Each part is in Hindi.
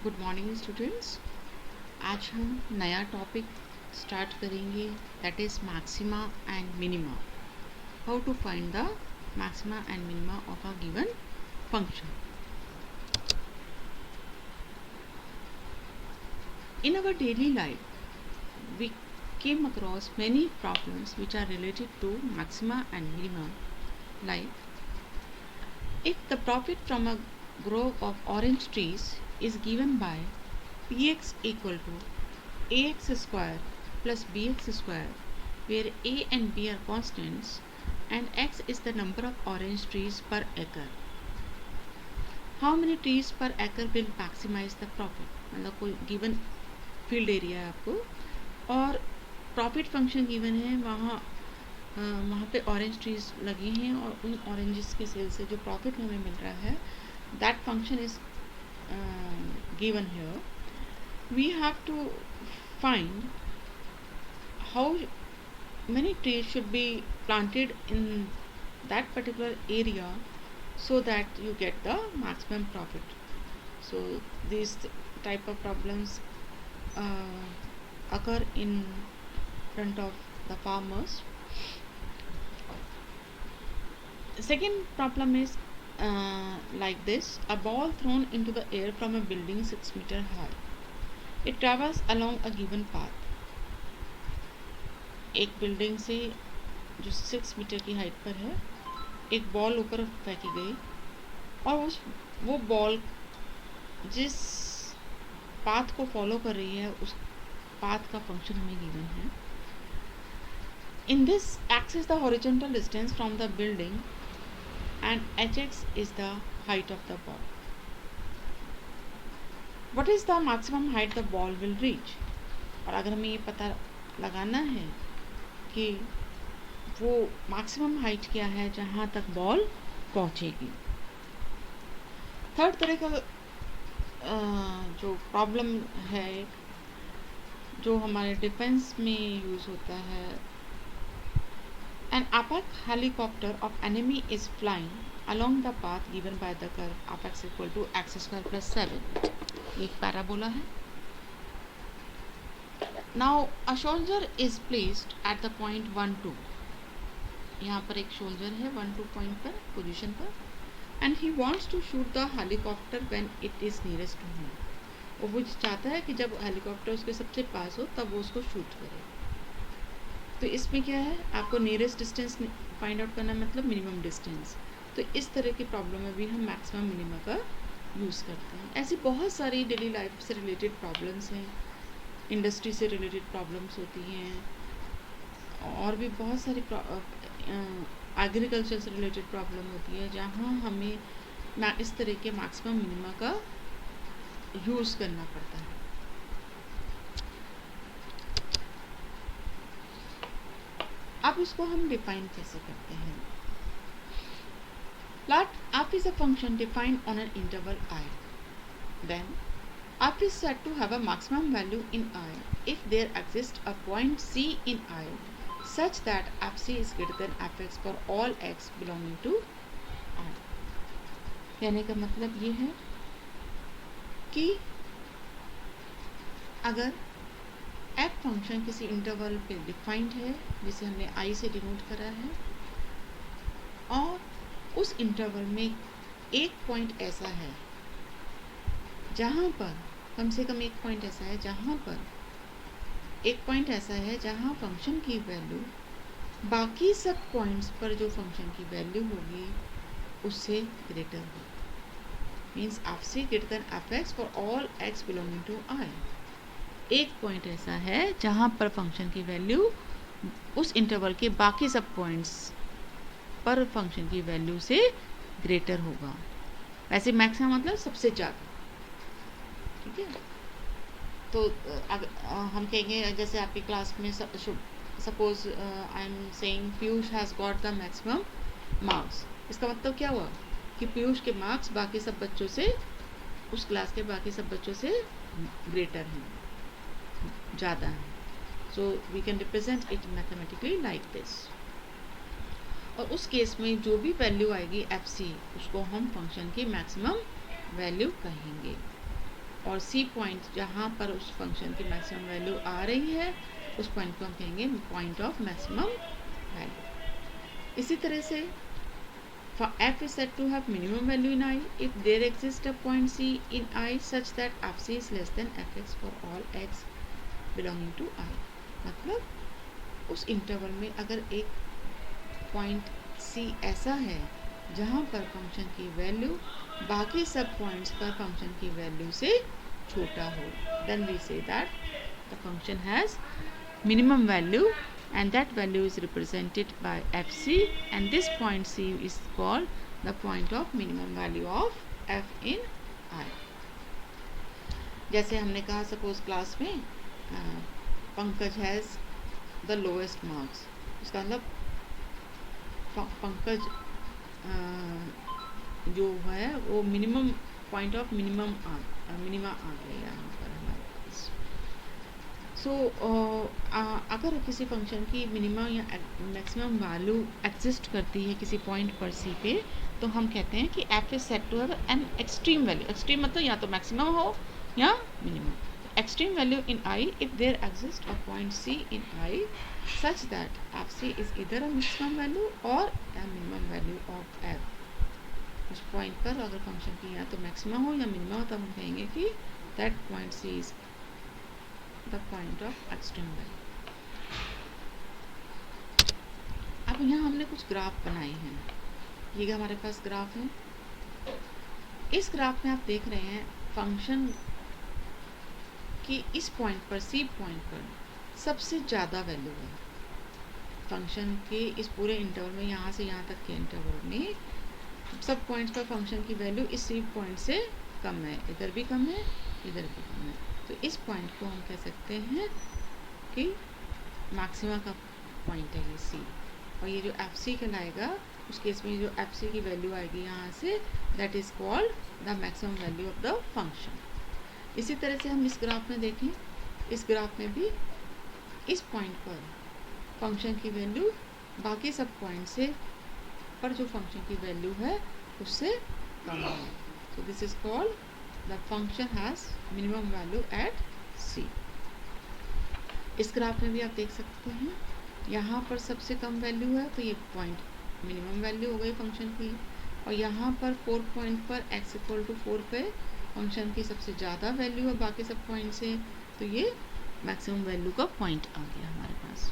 Good morning students. आज हम नया टॉपिक स्टार्ट करेंगे, that is maxima and minima. How to find the maxima and minima of a given function. In our daily life, we came across many problems which are related to maxima and minima, like if the profit from a grove of orange trees is given by px equal to ax square plus bx square, where a and b are constants and x is the number of orange trees per acre. How many trees per acre will maximize the profit? मतलब कोई गिवन फील्ड एरिया है आपको और प्रॉफिट फंक्शन गिवन है, वहाँ पे ऑरेंज ट्रीज लगी हैं और उन ऑरेंजेस के सेल से जो प्रॉफिट हमें मिल रहा है, that function is given here. We have to find how many trees should be planted in that particular area so that you get the maximum profit. So these type of problems occur in front of the farmers. Second problem is like this: a ball thrown into the air from a building 6 meter high. It travels along a given path. एक बिल्डिंग से जो 6 मीटर की हाइट पर है, एक बॉल ऊपर फेंकी गई और वो बॉल जिस पाथ को फॉलो कर रही है उस पाथ का फंक्शन हमें गिवन है. In this, x is the horizontal distance from the building and hx is the height of the ball. What is the maximum height the ball will reach? और अगर हमें ये पता लगाना है कि वो मैक्सिमम हाइट क्या है जहाँ तक बॉल पहुँचेगी. थर्ड तरह का जो प्रॉब्लम है जो हमारे डिफेंस में यूज़ होता है, an apex helicopter of enemy is flying along the path given by the curve apex equal to x square plus 7. एक पैराबोला है. Now a soldier is placed at the point 1 2. यहाँ पर एक सोल्जर है 1 2 पॉइंट पर, पोजीशन पर, and he wants to shoot the helicopter when it is nearest to him. और वो चाहता है कि जब हेलीकॉप्टर उसके सबसे पास हो तब वो उसको शूट करे. तो इसमें क्या है, आपको नियरेस्ट डिस्टेंस फाइंड आउट करना, मतलब मिनिमम डिस्टेंस. तो इस तरह की प्रॉब्लम में भी हम मैक्सिमम मिनिमा का यूज़ करते हैं. ऐसी बहुत सारी डेली लाइफ से रिलेटेड प्रॉब्लम्स हैं, इंडस्ट्री से रिलेटेड प्रॉब्लम्स होती हैं और भी बहुत सारी एग्रीकल्चर से रिलेटेड प्रॉब्लम होती है जहाँ हमें इस तरह के मैक्सिमम मिनिमा का यूज़ करना पड़ता है. अब इसको हम डिफाइन कैसे करते हैं. Let f is a function defined on an interval I. Then f is said to have a maximum value in I if there exists a point C in I such that fc is greater than fx for all x belonging to I. कहने का मतलब ये है कि अगर f फंक्शन किसी इंटरवल पे डिफाइंड है जिसे हमने i से डिनोट करा है और उस इंटरवल में एक पॉइंट ऐसा है जहाँ पर कम से कम एक पॉइंट ऐसा है जहाँ फंक्शन की वैल्यू बाकी सब पॉइंट्स पर जो फंक्शन की वैल्यू होगी उससे ग्रेटर हो. Means fc greater than fx for all x belonging to I. एक पॉइंट ऐसा है जहाँ पर फंक्शन की वैल्यू उस इंटरवल के बाकी सब पॉइंट्स पर फंक्शन की वैल्यू से ग्रेटर होगा. वैसे मैक्सिमम मतलब सबसे ज़्यादा. ठीक है, तो हम कहेंगे जैसे आपकी क्लास में suppose I am saying Piyush has got the maximum marks. इसका मतलब क्या हुआ कि पीयूष के मार्क्स बाकी सब बच्चों से, उस क्लास के बाकी सब बच्चों से ग्रेटर हैं, ज़्यादा हैं. So we can represent it mathematically like this. और उस केस में जो भी वैल्यू आएगी fc उसको हम फंक्शन की मैक्सिमम वैल्यू कहेंगे. और सी पॉइंट जहाँ पर उस फंक्शन की मैक्सिमम वैल्यू आ रही है उस पॉइंट को हम कहेंगे पॉइंट ऑफ मैक्सिमम वैल्यू। इसी तरह से for f is said to have minimum value in I if there exists a point C in I such that fc is less than fx for all x belonging to I। मतलब उस इंटरवल में अगर एक पॉइंट C ऐसा है जहाँ पर फंक्शन की वैल्यू बाकी सब पॉइंट्स पर फंक्शन की वैल्यू से छोटा हो, then we say that the function has minimum value and that value is represented by fc and this point C is called the point of minimum value of f in I। जैसे हमने कहा सपोज क्लास में Pankaj has the lowest marks, इसका मतलब पंकज जो है वो मिनिमम पॉइंट ऑफ मिनिमा आ गया यहाँ पर हमारे पास। सो अगर किसी फंक्शन की मिनिमा या मैक्सिमम वैल्यू एग्जिस्ट करती है किसी पॉइंट पर सी पे, तो हम कहते हैं कि f is set to have an extreme value. Extreme मतलब या तो मैक्सिमम हो या minimum. Extreme value in I if there exist a point c in I such that f c is either a maximum value और a minimum value of f. उस पॉइंट पर अगर फंक्शन की या तो मैक्सिमम हो या मिनिमम हो तो हम कहेंगे कि that point c is the point of extreme value. अब यहाँ हमने कुछ ग्राफ बनाए हैं, ये हमारे पास ग्राफ है। इस ग्राफ में आप देख रहे हैं फंक्शन की इस पॉइंट पर सी पॉइंट पर सबसे ज़्यादा वैल्यू है। फंक्शन के इस पूरे इंटरवल में यहाँ से यहाँ तक के इंटरवल में सब पॉइंट्स पर फंक्शन की वैल्यू इस सी पॉइंट से कम है, इधर भी कम है इधर भी कम है। तो इस पॉइंट को हम कह सकते हैं कि मैक्सिमा का पॉइंट है ये सी, और ये जो एफ सी कहलाएगा उस केस में जो एफ सी की वैल्यू आएगी यहाँ say that is called the maximum value of the function. इसी तरह से हम इस ग्राफ में देखें, इस ग्राफ में भी इस पॉइंट पर फंक्शन की वैल्यू बाकी सब पॉइंट से पर जो फंक्शन की वैल्यू है उससे कम है। So this is called the function has minimum value at C. इस ग्राफ में भी आप देख सकते हैं यहाँ पर सबसे कम वैल्यू है तो ये पॉइंट मिनिमम वैल्यू हो गई फंक्शन की, और यहाँ पर 4 पॉइंट पर x इक्वल टू 4 पे फंक्शन की सबसे ज़्यादा वैल्यू है बाकी सब पॉइंट से, तो ये मैक्सिमम वैल्यू का पॉइंट आ गया हमारे पास।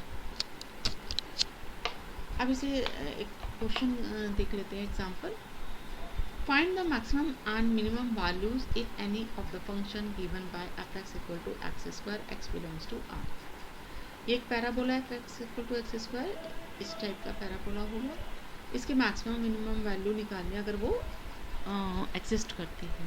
अब इसे एक क्वेश्चन देख लेते हैं example. Find the maximum and minimum values if any of the function given by f(x) equal to x square x belongs to R। ये एक पैराबोला है f(x) equal to x square, इस टाइप का पैराबोला होगा। इसके मैक्सिमम मिनिमम वैल्यू निकालनी अगर वो एग्जिस्ट करती है।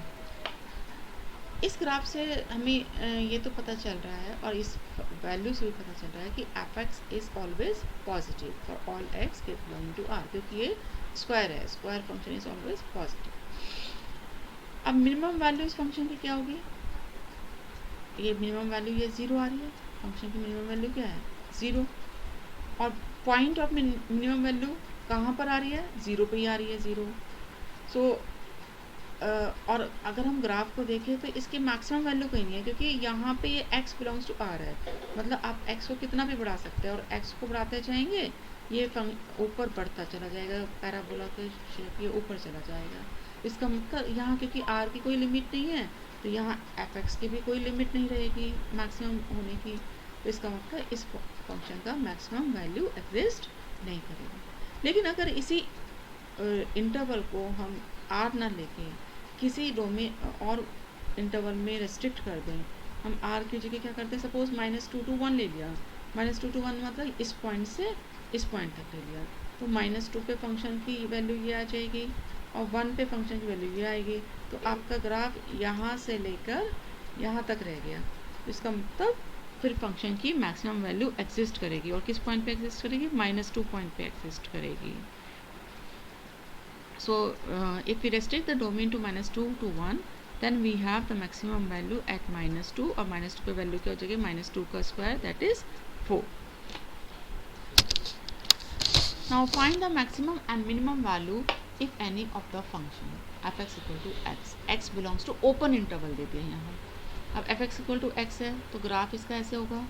इस ग्राफ से हमें ये तो पता चल रहा है और इस वैल्यू से भी पता चल रहा है कि f(x) is always positive for all x belonging to R, क्योंकि ये स्क्वायर है, square function is always positive. अब मिनिमम वैल्यू इस फंक्शन की क्या होगी, ये मिनिमम वैल्यू ये 0 आ रही है, फंक्शन की मिनिमम वैल्यू क्या है 0, और पॉइंट ऑफ मिनिमम वैल्यू कहाँ पर आ रही है 0 पे ही आ रही है 0। सो और अगर हम ग्राफ को देखें तो इसकी मैक्सिमम वैल्यू कहीं नहीं है, क्योंकि यहाँ पे ये x बिलोंग्स टू R है, मतलब आप x को कितना भी बढ़ा सकते हैं और x को बढ़ाते जाएंगे ये ऊपर बढ़ता चला जाएगा, पैराबोला का शेप ये ऊपर चला जाएगा। इसका मतलब यहाँ क्योंकि R की कोई लिमिट नहीं है तो यहाँ f(x) की भी कोई लिमिट नहीं रहेगी मैक्सिमम होने की, तो इसका मतलब इस फंक्शन का मैक्सिमम वैल्यू एग्जिस्ट नहीं करेगी। लेकिन अगर इसी इंटरवल को हम R ना लेके किसी डोमेन और इंटरवल में रेस्ट्रिक्ट कर दें, हम R की जगह क्या करते हैं सपोज -2 to 1 ले लिया, -2 to 1 मतलब इस पॉइंट से इस पॉइंट तक ले लिया, तो -2 पे फंक्शन की वैल्यू ये आ जाएगी और 1 पे फंक्शन की वैल्यू ये आएगी, तो आपका ग्राफ यहाँ से लेकर यहाँ तक रह गया। इसका मतलब फिर फंक्शन की मैक्सिमम वैल्यू एग्जिस्ट करेगी, और किस पॉइंट पे एग्जिस्ट करेगी -2 पॉइंट पे एग्जिस्ट करेगी। So if we restrict the domain to -2 to 1, then we have the maximum value at -2, और -2 पे वैल्यू क्या हो जाएगी -2 का square that is 4। Now find the maximum and minimum value if any of the function f(x) equal to x, x belongs to open interval दे दिया यहाँ, अब f x equal to x है तो ग्राफ इसका ऐसे होगा,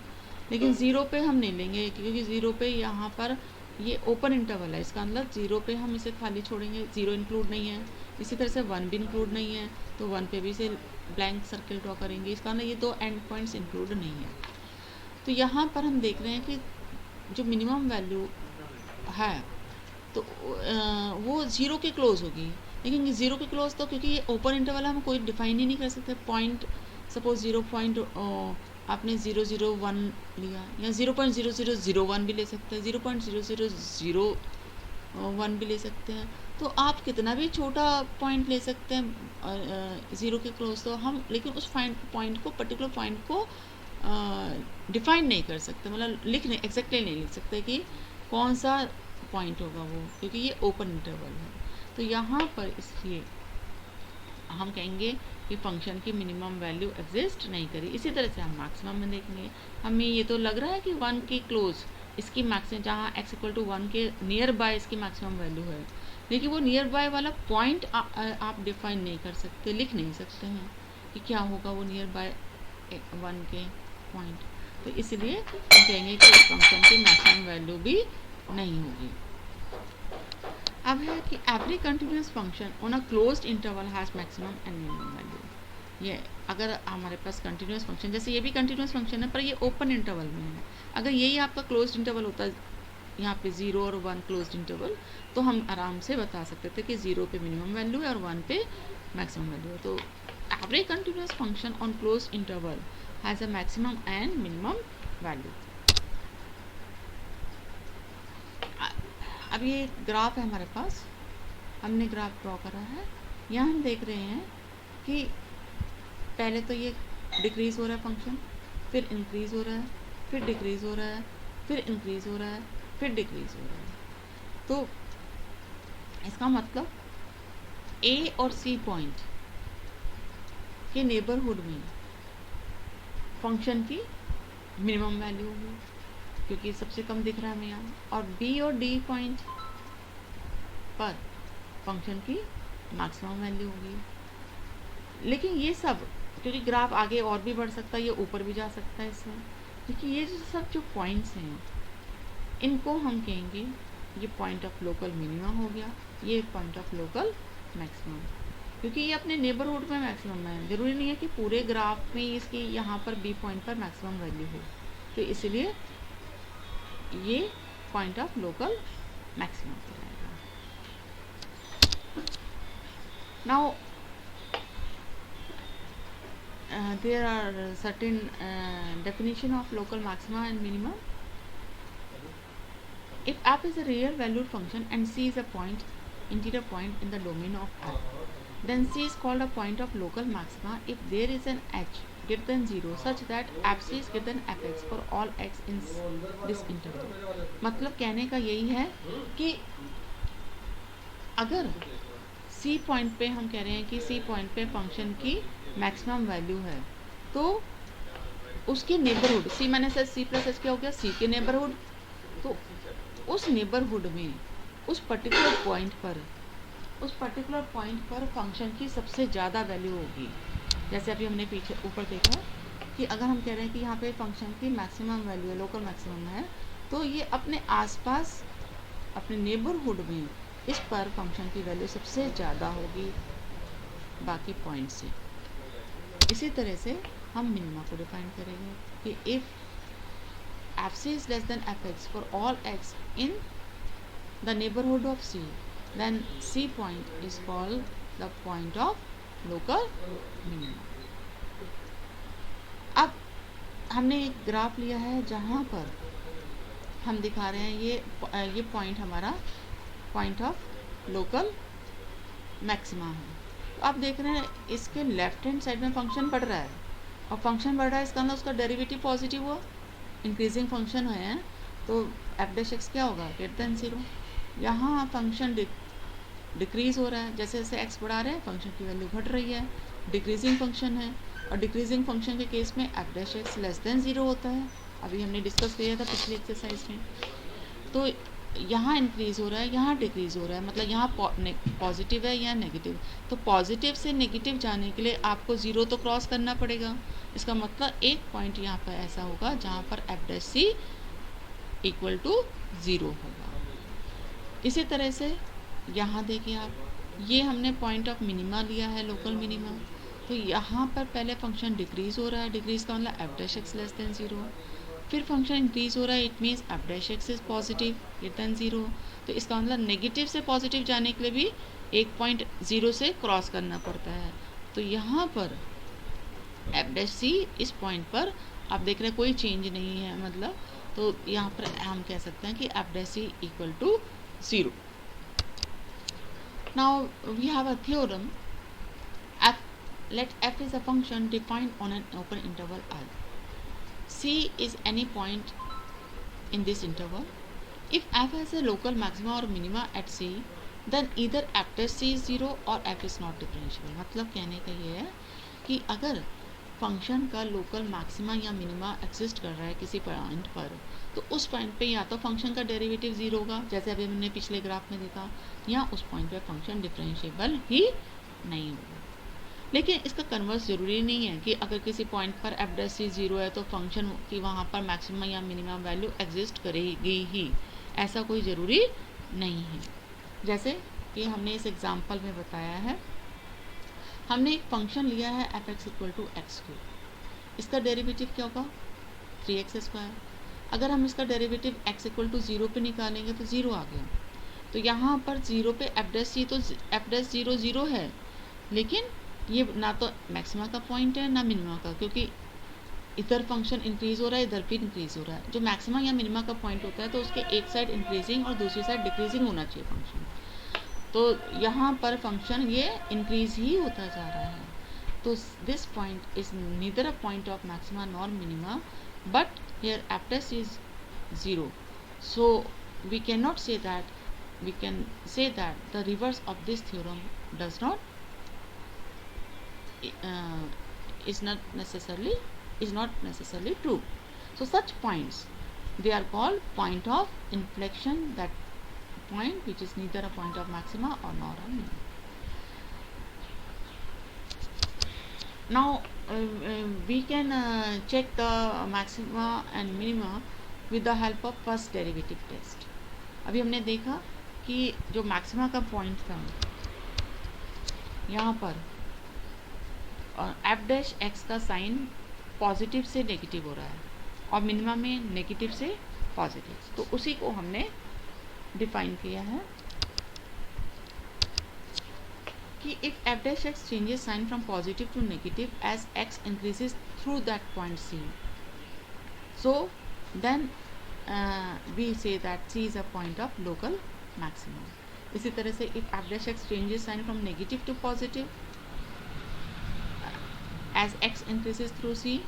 लेकिन ज़ीरो पे हम नहीं लेंगे क्योंकि ज़ीरो पे यहाँ पर ये ओपन इंटरवल है, इसका मतलब ज़ीरो पे हम इसे खाली छोड़ेंगे, ज़ीरो इंक्लूड नहीं है। इसी तरह से वन भी इंक्लूड नहीं है तो वन पे भी इसे ब्लैंक सर्कल ड्रॉ करेंगे, इसका मतलब ये दो एंड पॉइंट्स इंक्लूड नहीं है। तो यहाँ पर हम देख रहे हैं कि जो मिनिमम वैल्यू है तो वो ज़ीरो के क्लोज होगी, लेकिन ज़ीरो के क्लोज तो क्योंकि ये ओपन इंटरवल हम कोई डिफाइन ही नहीं कर सकते। Point suppose 0. आपने 001 लिया या 0.0001 भी ले सकते हैं, 0.0001 भी ले सकते हैं, तो आप कितना भी छोटा पॉइंट ले सकते हैं ज़ीरो के क्लोज तो हम, लेकिन उस पॉइंट को पर्टिकुलर पॉइंट को डिफाइन नहीं कर सकते, मतलब एग्जैक्टली नहीं लिख सकते कि कौन सा पॉइंट होगा वो, क्योंकि ये ओपन इंटरवल है। तो यहाँ पर इसलिए हम कहेंगे कि फंक्शन की मिनिमम वैल्यू एग्जिस्ट नहीं करी। इसी तरह से हम मैक्सिमम में देखेंगे, हमें ये तो लग रहा है कि 1 के क्लोज इसकी मैक्सिमम, जहाँ x इक्वल टू 1 के नियर बाय इसकी मैक्सिमम वैल्यू है, लेकिन वो नियर बाय वाला पॉइंट आप डिफाइन नहीं कर सकते, लिख नहीं सकते हैं कि क्या होगा वो नियर बाय 1 के पॉइंट। तो इसलिए हम कहेंगे कि इस फंक्शन की मैक्सिमम वैल्यू भी नहीं होगी। अब है कि every continuous function on a closed interval has maximum and minimum value. ये अगर हमारे पास कंटिन्यूस फंक्शन, जैसे ये भी कंटिन्यूस फंक्शन है पर ये ओपन इंटरवल में है, अगर यही आपका क्लोज्ड इंटरवल होता यहाँ पे 0 और 1 क्लोज्ड इंटरवल, तो हम आराम से बता सकते थे कि 0 पे मिनिमम वैल्यू है और 1 पे मैक्सिमम वैल्यू है। तो every continuous function on closed interval has a maximum and minimum value. अब ये ग्राफ है हमारे पास, हमने ग्राफ ड्रॉ करा है। यहाँ हम देख रहे हैं कि पहले तो ये डिक्रीज़ हो रहा है फंक्शन, फिर इंक्रीज़ हो रहा है, फिर डिक्रीज़ हो रहा है, फिर इंक्रीज़ हो रहा है, फिर डिक्रीज़ हो रहा है। तो इसका मतलब ए और सी पॉइंट के नेबरहुड में फंक्शन की मिनिमम वैल्यू होगी क्योंकि सबसे कम दिख रहा है हमें यहाँ, और बी और डी पॉइंट पर फंक्शन की मैक्सिमम वैल्यू होगी। लेकिन ये सब क्योंकि ग्राफ आगे और भी बढ़ सकता है, ये ऊपर भी जा सकता है इसमें, क्योंकि ये सब जो पॉइंट्स हैं इनको हम कहेंगे ये पॉइंट ऑफ लोकल मिनिमम हो गया, ये पॉइंट ऑफ लोकल मैक्सिमम, क्योंकि ये अपने नेबरहुड में मैक्सिमम है। ज़रूरी नहीं है कि पूरे ग्राफ में इसकी यहाँ पर बी पॉइंट पर मैक्सिमम वैल्यू हो, तो इसलिए ये पॉइंट ऑफ लोकल मैक्सिमम हो जाएगा। Now there are certain definition of local maxima and minimum. If f is a real valued function and c is a point, interior point in the domain of f, then c is called a point of local maxima if there is an h greater than 0 such that fc is greater than fx for all x in this interval. मतलब कहने का यही है कि अगर c पॉइंट पे हम कह रहे हैं कि c पॉइंट पे फंक्शन की मैक्सिमम वैल्यू है तो उसके नेबरहुड, c माने c प्लस h क्या हो गया, c के नेबरहुड, तो उस नेबरहुड में उस पर्टिकुलर पॉइंट पर फंक्शन की सबसे ज़्यादा वैल्यू होगी। जैसे अभी हमने पीछे ऊपर देखा कि अगर हम कह रहे हैं कि यहाँ पे फंक्शन की मैक्सिमम वैल्यू है, लोकल मैक्सिमम है, तो ये अपने आसपास अपने नेबरहुड में इस पर फंक्शन की वैल्यू सबसे ज़्यादा होगी बाकी पॉइंट से। इसी तरह से हम मिनिमा को डिफाइन करेंगे कि if fc is less than fx for all x in the neighborhood of c, then c point is called the point of local minimum. अब हमने एक ग्राफ लिया है जहाँ पर हम दिखा रहे हैं ये पॉइंट हमारा पॉइंट ऑफ लोकल मैक्सिमा है। तो आप देख रहे हैं इसके लेफ्ट हैंड साइड में फंक्शन बढ़ रहा है, और फंक्शन बढ़ रहा है इसका मतलब उसका डेरिवेटिव पॉजिटिव हुआ, इंक्रीजिंग फंक्शन है, तो एफ डैश एक्स क्या होगा, ग्रेटर देन 0। यहाँ फंक्शन डिक्रीज़ हो रहा है, जैसे जैसे एक्स बढ़ा रहे हैं फंक्शन की वैल्यू घट रही है, डिक्रीजिंग फंक्शन है, और डिक्रीजिंग फंक्शन के केस में F dash x less than 0 होता है। अभी हमने डिस्कस किया था पिछली एक्सरसाइज में। तो यहाँ इंक्रीज हो रहा है, यहाँ डिक्रीज हो रहा है, मतलब यहाँ पॉजिटिव है या नेगेटिव। तो पॉजिटिव से नेगेटिव जाने के लिए आपको ज़ीरो तो क्रॉस करना पड़ेगा। इसका मतलब एक पॉइंट यहाँ पर ऐसा होगा जहाँ पर f dash c equal to zero होगा। इसी तरह से यहाँ देखिए आप, ये हमने पॉइंट ऑफ मिनिमा लिया है, लोकल मिनिमा। तो यहाँ पर पहले फंक्शन डिक्रीज हो रहा है, डिक्रीज का मतलब F dash x less than zero. फिर फंक्शन इंक्रीज हो रहा है, it means F dash x is positive greater than zero. तो इसका मतलब नेगेटिव से पॉजिटिव जाने के लिए भी एक पॉइंट ज़ीरो से क्रॉस करना पड़ता है। तो यहाँ पर एफ डैश सी इस पॉइंट पर आप देख रहे हैं कोई चेंज नहीं है, मतलब तो यहाँ पर हम कह सकते हैं कि f dash c equal to zero. Now we have a theorem. Let f is a function defined on an open interval R. C is any point in this interval. If f has a local maxima or minima at C, then either f dash C is 0 or f is not differentiable. मतलब कहने का ये है कि अगर फंक्शन का लोकल मैक्सिमा या मिनिमा एग्जिस्ट कर रहा है किसी पॉइंट पर, तो उस पॉइंट पे या तो फंक्शन का डेरिवेटिव ज़ीरो होगा, जैसे अभी हमने पिछले ग्राफ में देखा, या उस पॉइंट पे फंक्शन डिफरेंशिएबल ही नहीं होगा। लेकिन इसका कन्वर्स ज़रूरी नहीं है कि अगर किसी पॉइंट पर एफ डैश सी ज़ीरो है तो फंक्शन की वहाँ पर मैक्सिमम या मिनिमम वैल्यू एग्जिस्ट करेगी ही, ऐसा कोई ज़रूरी नहीं है। जैसे कि हमने इस एग्जाम्पल में बताया है, हमने एक फंक्शन लिया है f x equal to x cube. इसका डेरिवेटिव क्या होगा? 3x²। अगर हम इसका derivative x equal to zero पे निकालेंगे तो ज़ीरो आ गया। तो यहाँ पर ज़ीरो पे एफ डैश सी, तो एफ डैश ज़ीरो ज़ीरो है, लेकिन ये ना तो मैक्सिमा का पॉइंट है ना मिनिमा का, क्योंकि इधर फंक्शन इंक्रीज हो रहा है, इधर भी इंक्रीज हो रहा है। जो मैक्सिमा या मिनिमा का पॉइंट होता है तो उसके एक साइड इंक्रीजिंग और दूसरी साइड डिक्रीजिंग होना चाहिए फंक्शन। तो यहाँ पर फंक्शन ये इंक्रीज ही होता जा रहा है। तो this point is neither a point of maxima nor minima, but here F dash is zero. So we cannot say that, we can say that the reverse of this theorem does not is not necessarily true. So such points, they are called point of inflection, that point which is neither a point of maxima or nor a minima. Now we can check the maxima and minima with the help of first derivative test. अभी हमने देखा कि जो मैक्सिमा का पॉइंट था यहाँ पर एफ डैश एक्स का साइन पॉजिटिव से नेगेटिव हो रहा है और मिनिमा में नेगेटिव से पॉजिटिव, तो उसी को हमने डिफाइन किया है कि if f dash x changes sign from positive to negative as x increases through that point c, so then we say that C is a point of local maximum. इसी तरह से if f dash x changes sign from negative to positive as x increases through C,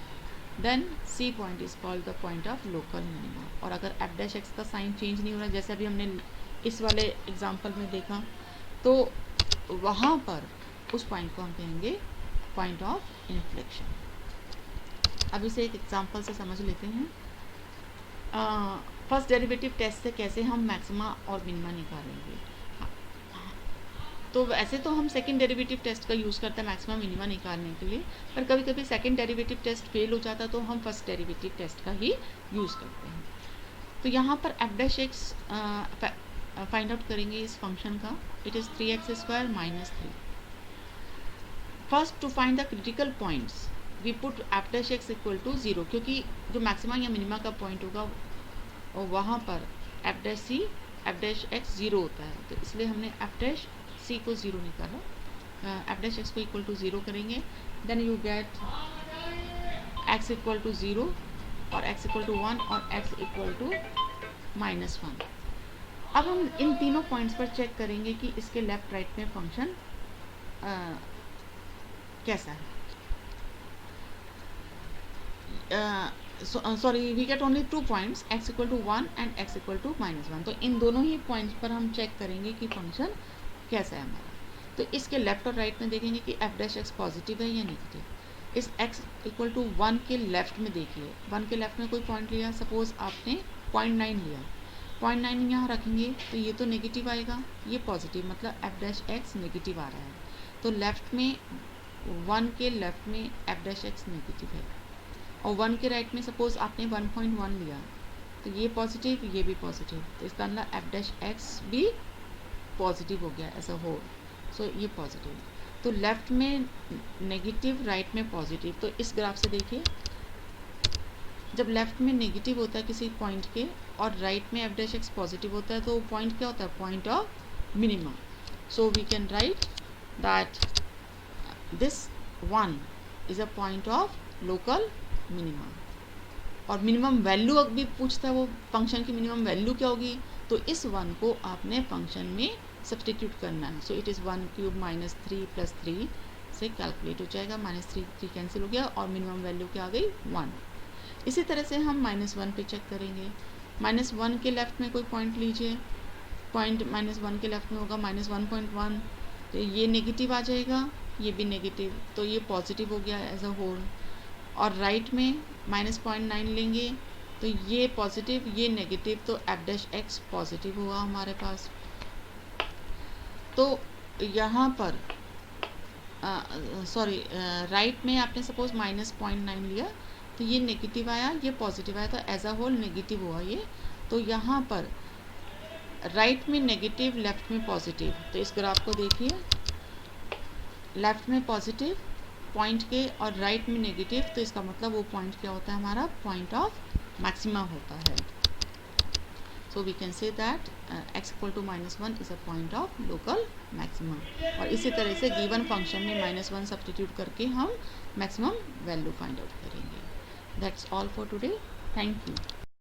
then C point is called the point of local minimum. और अगर f dash x का साइन चेंज नहीं हो रहा, जैसे अभी हमने इस वाले एग्जांपल में देखा, तो वहाँ पर उस पॉइंट को हम कहेंगे पॉइंट ऑफ इन्फ्लेक्शन। अब इसे एक एग्जांपल से समझ लेते हैं। फर्स्ट डेरिवेटिव टेस्ट से कैसे हम मैक्सिमा और मिनिमा निकालेंगे। तो वैसे तो हम सेकंड डेरिवेटिव टेस्ट का यूज़ करते हैं मैक्सिमा मिनिमा निकालने के लिए, पर कभी कभी सेकंड डेरिवेटिव टेस्ट फेल हो जाता तो हम फर्स्ट डेरिवेटिव टेस्ट का ही यूज़ करते हैं। तो यहाँ पर f dash x find out करेंगे इस फंक्शन का, it is 3x² minus 3। First to find the critical points we put f dash x equal to zero, क्योंकि जो मैक्सिमा या मिनिमा का पॉइंट होगा और वहाँ पर एफ डैश एक्स ज़ीरो होता है, तो इसलिए हमने एफ डैश सी को ज़ीरो निकाला। एफ डैश एक्स को इक्वल टू ज़ीरो करेंगे, then you get X equal to zero और एक्स इक्वल टू 1 और एक्स इक्वल टू -1। अब हम इन तीनों पॉइंट्स पर चेक करेंगे कि इसके लेफ्ट राइट में फंक्शन कैसा है। Sorry, we get only 2 points, x equal to 1 and x equal to -1। तो इन दोनों ही पॉइंट्स पर हम चेक करेंगे कि फंक्शन कैसा है हमारा। तो इसके लेफ्ट और राइट में देखेंगे कि एफ डैश एक्स पॉजिटिव है या नेगेटिव। इस x इक्वल टू 1 के लेफ्ट में देखिए, 1 के लेफ्ट में कोई पॉइंट लिया, सपोज आपने 0.9 लिया। 0.9 यहाँ रखेंगे तो ये तो नेगेटिव आएगा, ये पॉजिटिव, मतलब एफ डैश एक्स नेगेटिव आ रहा है। तो लेफ्ट में 1 के लेफ्ट में एफ डैश एक्स नेगेटिव है, और 1 के राइट में सपोज आपने 1.1 लिया तो ये पॉजिटिव, ये भी पॉजिटिव, तो इसका मतलब एफ डैश एक्स भी पॉजिटिव हो गया एज अ होल। सो ये पॉजिटिव, तो लेफ्ट में नेगेटिव, राइट में पॉजिटिव। तो इस ग्राफ से देखिए, जब लेफ्ट में नेगेटिव होता है किसी पॉइंट के और राइट में एफ डैश एक्स पॉजिटिव होता है तो वो पॉइंट क्या होता है, point of minima. So we can write that this 1 is a point of local minima. और मिनिमम वैल्यू अभी पूछता है वो फंक्शन की मिनिमम वैल्यू क्या होगी, तो इस 1 को आपने फंक्शन में सब्सटीट्यूट करना है। So it is 1 cube minus 3 plus 3 से कैलकुलेट हो जाएगा, माइनस 3 कैंसिल हो गया और मिनिमम वैल्यू क्या आ गई, 1। इसी तरह से हम -1 पे चेक करेंगे। -1 के लेफ्ट में कोई पॉइंट लीजिए, पॉइंट -1 के लेफ्ट में होगा -1.1, तो ये नेगेटिव आ जाएगा, ये भी नेगेटिव, तो ये पॉजिटिव हो गया एज अ होल। और राइट में -0.9 लेंगे तो ये पॉजिटिव, ये नेगेटिव, तो एफ डैश एक्स पॉजिटिव हुआ हमारे पास। तो यहाँ पर सॉरी, राइट में आपने सपोज -0.9 लिया तो ये नेगेटिव आया, ये पॉजिटिव आया, तो एज अ होल नेगेटिव हुआ ये। तो यहाँ पर राइट में नेगेटिव, लेफ्ट में पॉजिटिव, तो इस ग्राफ को देखिए, लेफ्ट में पॉजिटिव पॉइंट के और राइट में नेगेटिव, तो इसका मतलब वो पॉइंट क्या होता है हमारा, पॉइंट ऑफ मैक्सिमा होता है। So we can say that x equal to -1 is a point of local maximum. और इसी तरह से गिवन फंक्शन में -1 सब्स्टिट्यूट करके हम मैक्सिमम वैल्यू फाइंड आउट करेंगे। That's all for today, thank you.